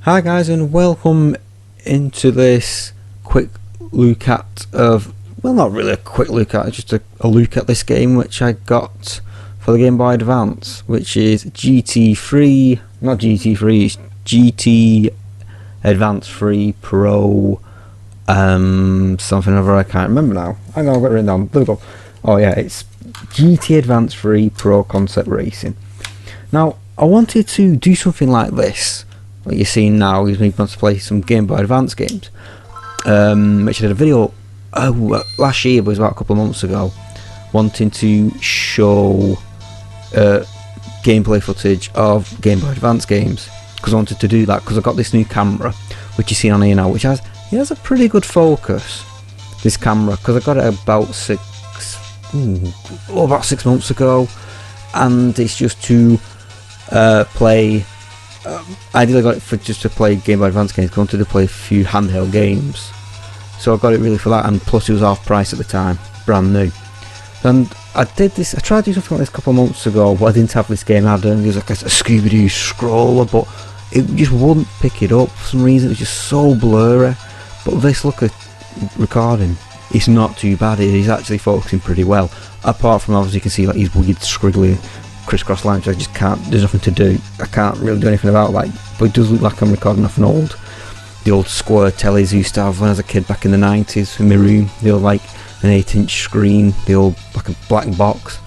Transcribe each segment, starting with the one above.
Hi guys, and welcome into this quick look at well, not really a quick look at, just a look at this game which I got for the Game Boy Advance, which is GT3, not GT3, it's GT Advance 3 Pro something or other, I can't remember now. I know I've got it written down. There we go. Oh yeah, it's GT Advance 3 Pro Concept Racing. Now I wanted to do something like this. What you're seeing now is me want to play some Game Boy Advance games, which I did a video last year, but it was about a couple of months ago, wanting to show gameplay footage of Game Boy Advance games, because I wanted to do that because I got this new camera which you see on here now, which has a pretty good focus, this camera, because I got it about about 6 months ago, and it's just to play. I ideally got it for just to play Game Boy Advance games. I wanted to play a few handheld games, so I got it really for that, and plus it was half price at the time, brand new. And I tried to do something like this a couple of months ago, but I didn't have this game added. It was like a Scooby-Doo scroller, but it just wouldn't pick it up for some reason. It was just so blurry. But this look at recording, it's not too bad. It is actually focusing pretty well, apart from obviously you can see like these weird squiggly crisscross lines. I just can't, there's nothing to do. I can't really do anything about, like, but it does look like I'm recording off the old square tellies I used to have when I was a kid back in the 90s in my room. The old, like, an 8-inch screen, the old like a black box.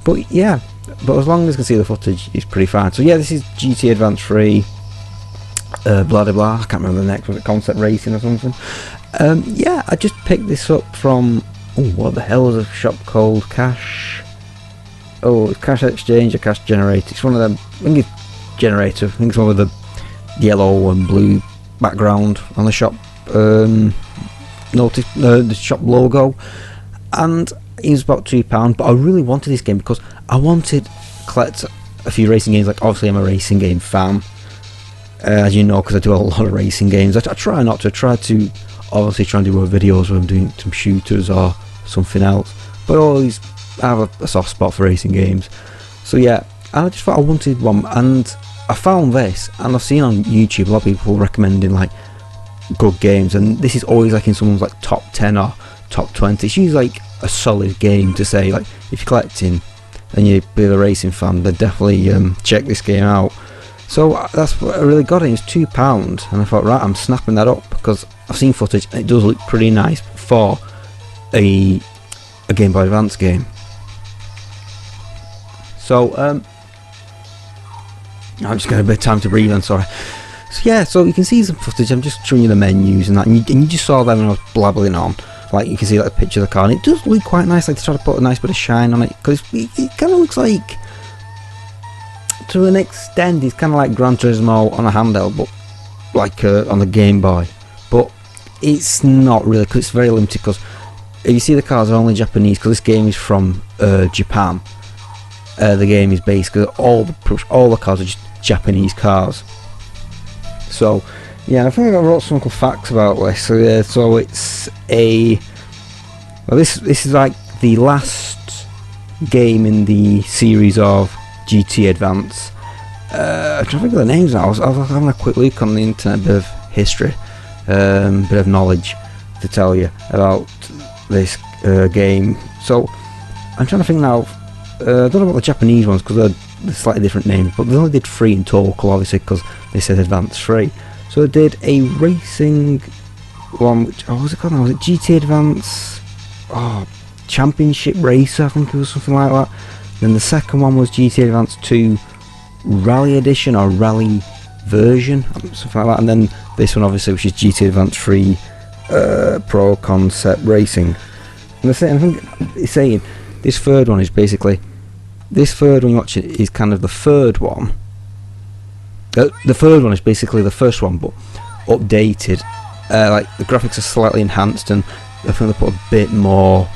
But yeah, but as long as I can see the footage, it's pretty fine. So yeah, this is GT Advance 3 blah blah blah, I can't remember the next, was it Concept Racing or something. Yeah, I just picked this up from, oh, what the hell is a shop called? It's Cash Exchange or Cash Generator. It's one of them. I think it's Generator. I think it's one with the yellow and blue background on the shop the shop logo, and it was about £2. But I really wanted this game because I wanted to collect a few racing games. Like, obviously I'm a racing game fan, as you know, because I do a lot of racing games. I try not to. I try to obviously try and do more videos where I'm doing some shooters or something else, but always I have a soft spot for racing games. So yeah, and I just thought I wanted one, and I found this, and I've seen on YouTube a lot of people recommending like good games, and this is always like in someone's like top 10 or top 20. It's usually like a solid game to say, like, if you're collecting and you're a racing fan, then definitely check this game out. So that's what I really got it. It was £2, and I thought, right, I'm snapping that up because I've seen footage and it does look pretty nice for a Game Boy Advance game. So I'm just getting a bit of time to breathe, I'm sorry. So yeah, so you can see some footage. I'm just showing you the menus and that, and you just saw them when I was blabbling on. Like, you can see like a picture of the car, and it does look quite nice. Like, they try to put a nice bit of shine on it, because it kind of looks like, to an extent, it's kind of like Gran Turismo on a handheld, but like on the Game Boy. But it's not really, because it's very limited. Because if you see the cars are only Japanese, because this game is from Japan. The game is basically all the cars are just Japanese cars. So yeah, I think I wrote some cool facts about this. So yeah, so it's this is like the last game in the series of GT Advance. I'm trying to think of the names now. I was having a quick look on the internet, a bit of history, bit of knowledge to tell you about this game. So I'm trying to think now. I don't know about the Japanese ones because they're slightly different names, but they only did 3 in total, obviously, because they said Advance 3. So they did a racing one, which, what was it called now? Was it GT Advance Championship Racer, I think it was, something like that. Then the second one was GT Advance 2 Rally Edition or Rally Version, something like that. And then this one, obviously, which is GT Advance 3 Pro Concept Racing. And I think it's saying this third one is basically, this third one you watch it is kind of the third one. The third one is basically the first one, but updated. Like, the graphics are slightly enhanced, and I think they put a bit more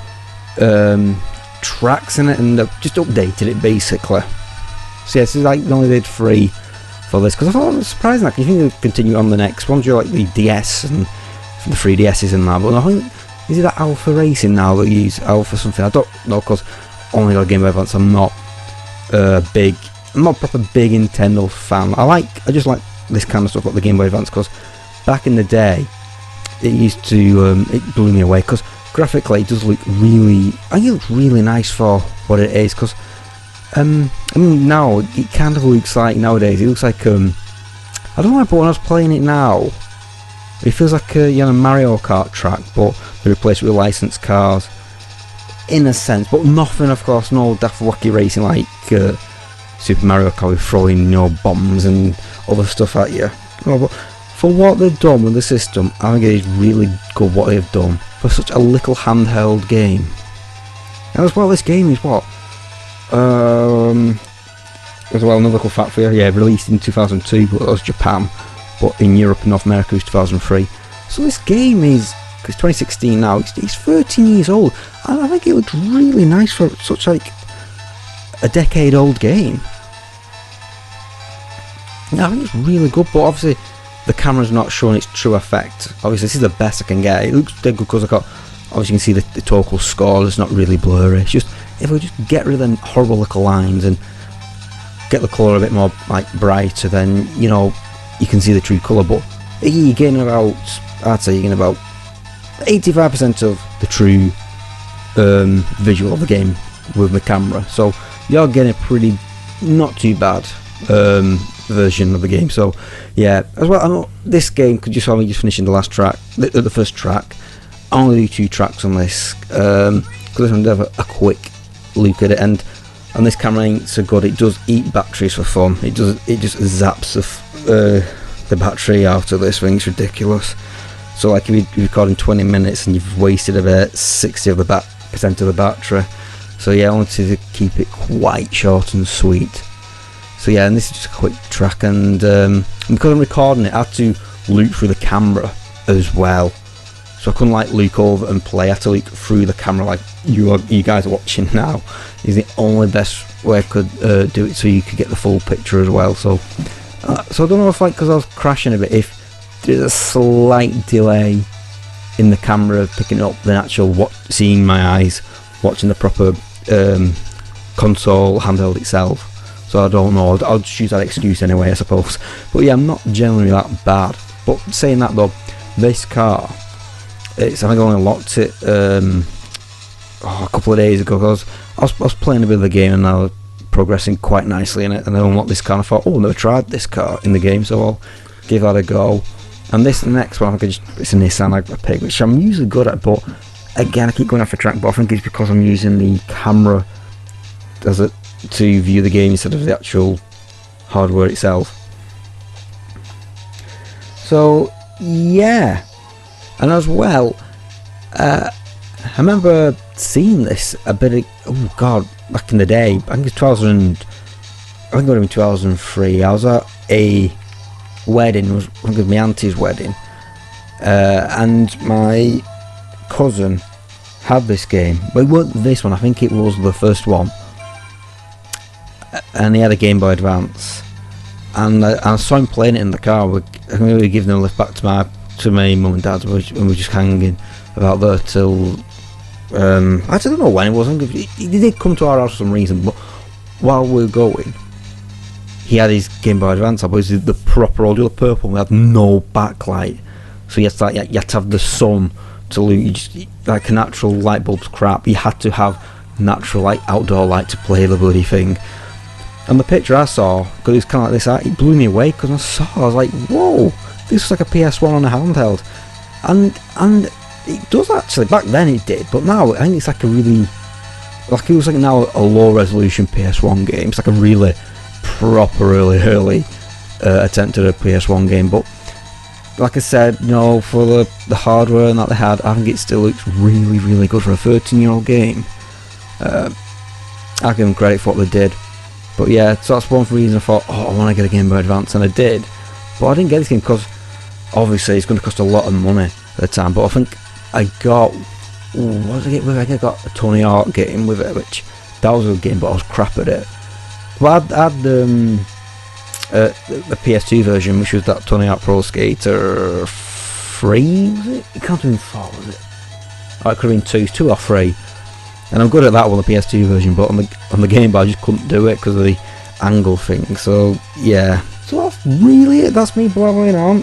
tracks in it, and they've just updated it basically. So yeah, so like they only did 3 for this, because I thought it was surprising. Like, you think they'd continue on the next ones, you're like the DS and the 3DSs and that, but I think, is it that Alpha Racing now that you use Alpha something? I don't know, because only got Game Boy Advance. I'm not proper big Nintendo fan. I just like this kind of stuff like the Game Boy Advance, because back in the day it used to it blew me away, because graphically it does look really, I think it looks really nice for what it is, because I mean now it kind of looks like, nowadays it looks like I don't know, but when I was playing it now it feels like a Mario Kart track, but they replaced it with licensed cars in a sense, but nothing, of course, no daft wacky racing like Super Mario Kart with throwing bombs and other stuff at you. But for what they've done with the system, I think it is really good what they've done for such a little handheld game. And as well, this game is what? As well, another cool fact for you, yeah, released in 2002, but that was Japan, but in Europe and North America it was 2003. So this game is, it's 2016 now, it's 13 years old, and I think it looks really nice for such like a decade old game. Yeah, I think it's really good, but obviously the camera's not showing its true effect. Obviously this is the best I can get. It looks dead good because I got, obviously you can see the total score, it's not really blurry. It's just, if we just get rid of the horrible little lines and get the colour a bit more like brighter, then you can see the true colour. But you're getting about, I'd say you're getting about 85% of the true visual of the game with the camera, so you're getting a pretty not too bad version of the game. So yeah, as well, I know this game could just only just finishing the last track, the first track. I only do 2 tracks on this because this one did have a quick look at it, and this camera ain't so good. It does eat batteries for fun. It just zaps the battery out of this thing. It's ridiculous. So like if you're recording 20 minutes and you've wasted about 60% of the battery. So yeah, I wanted to keep it quite short and sweet. So yeah, and this is just a quick track, and because I'm recording it, I had to look through the camera as well. So I couldn't like look over and play. I had to look through the camera like you guys are watching now. Is the only best way I could do it, so you could get the full picture as well. So I don't know if because I was crashing a bit, if there's a slight delay in the camera picking up the actual seeing my eyes watching the proper console handheld itself. So I don't know, I'll just use that excuse anyway, I suppose. But yeah, I'm not generally that bad. But saying that though, this car, I think I only unlocked it a couple of days ago, because I was playing a bit of the game and I was progressing quite nicely in it, and I unlocked this car and I thought, oh, I've never tried this car in the game, so I'll give that a go. And this next one, it's a Nissan I picked, which I'm usually good at, but again I keep going off the track, but I think it's because I'm using the camera to view the game instead of the actual hardware itself. So yeah, and as well, I remember seeing this a bit back in the day. I think it was it would have been 2003. I was at a wedding, I think it was my auntie's wedding, and my cousin had this game, but it wasn't this one, I think it was the first one, and he had a Game Boy Advance, and I saw him playing it in the car. We were giving him a lift back to my mum and dad's, and we were just hanging about there till I don't know when it was. He did come to our house for some reason, but while we were going, he had his Game Boy Advance. I believe the proper old, the purple. We had no backlight, so you had to have the sun to look like a natural light bulb's crap. You had to have natural outdoor light to play the bloody thing. And the picture I saw, because it was kind of like this, it blew me away, because I was like, whoa, this was like a PS1 on a handheld, and it does actually. Back then it did, but now I think it's like a really, it was like now a low resolution PS1 game. It's like a really proper early attempt at a PS1 game. But like I said, for the hardware and that they had, I think it still looks really, really good for a 13-year-old game. I'll give them credit for what they did. But yeah, so that's one reason I thought, I want to get a Game Boy Advance, and I did. But I didn't get this game because obviously it's going to cost a lot of money at the time. But I think I got, what did I get with it? I got a Tony Hawk game with it, which that was a good game, but I was crap at it. But I had the PS2 version, which was that Tony Hawk Pro Skater 3, was it? It can't have been 4, was it? Oh, it could have been 2 or 3. And I'm good at that one, the PS2 version, but on the Game Boy I just couldn't do it because of the angle thing. So yeah, so really, that's me blabbering on.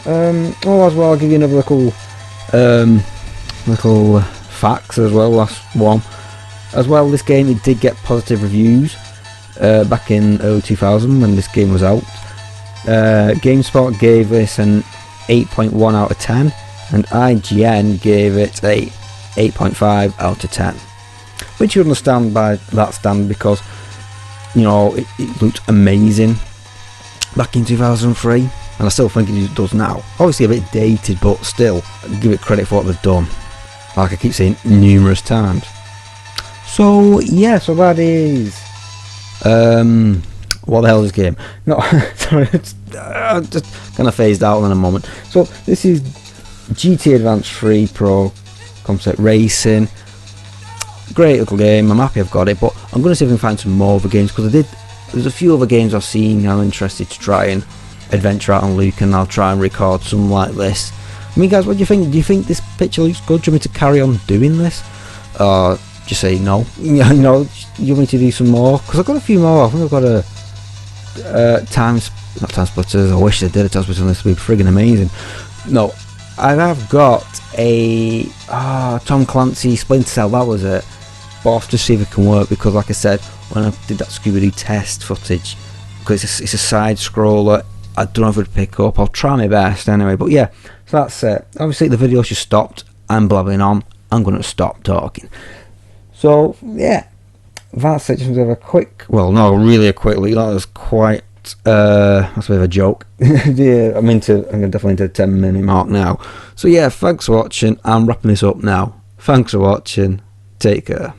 Oh, as well, I'll give you another little facts as well. Last one as well. This game, it did get positive reviews back in early 2000 when this game was out. GameSpot gave this an 8.1 out of 10, and IGN gave it a 8.5 out of 10, which you understand by that stand, because you know it looked amazing back in 2003, and I still think it does now. Obviously a bit dated, but still give it credit for what they've done, like I keep saying numerous times. So yeah, so that is what the hell is this game? No, sorry, I'm just gonna phased out in a moment. So this is GT Advance 3 Pro Concept Racing. Great little game. I'm happy I've got it, but I'm gonna see if I can find some more other games, because there's a few other games I've seen I'm interested to try and adventure out on Luke, and I'll try and record some like this. I mean, guys, what do you think? Do you think this picture looks good? Do you want me to carry on doing this? Just say no. You know, you want me to do some more? Because I've got a few more. I think I've got a not time splitters. I wish I did a time splitter on this. Would be friggin' amazing. No, I have got a Tom Clancy Splinter Cell. That was it. But I'll have to see if it can work, because like I said, when I did that Scooby-Doo test footage, because it's a side scroller, I don't know if it would pick up. I'll try my best anyway. But yeah, so that's it. Obviously the video's just stopped. I'm blabbing on. I'm going to stop talking. So yeah, that's it. Just have a quick, well, no, really a quick leak. That was quite that's a bit of a joke. Yeah, I'm definitely into the 10-minute mark now. So yeah, thanks for watching. I'm wrapping this up now. Thanks for watching. Take care.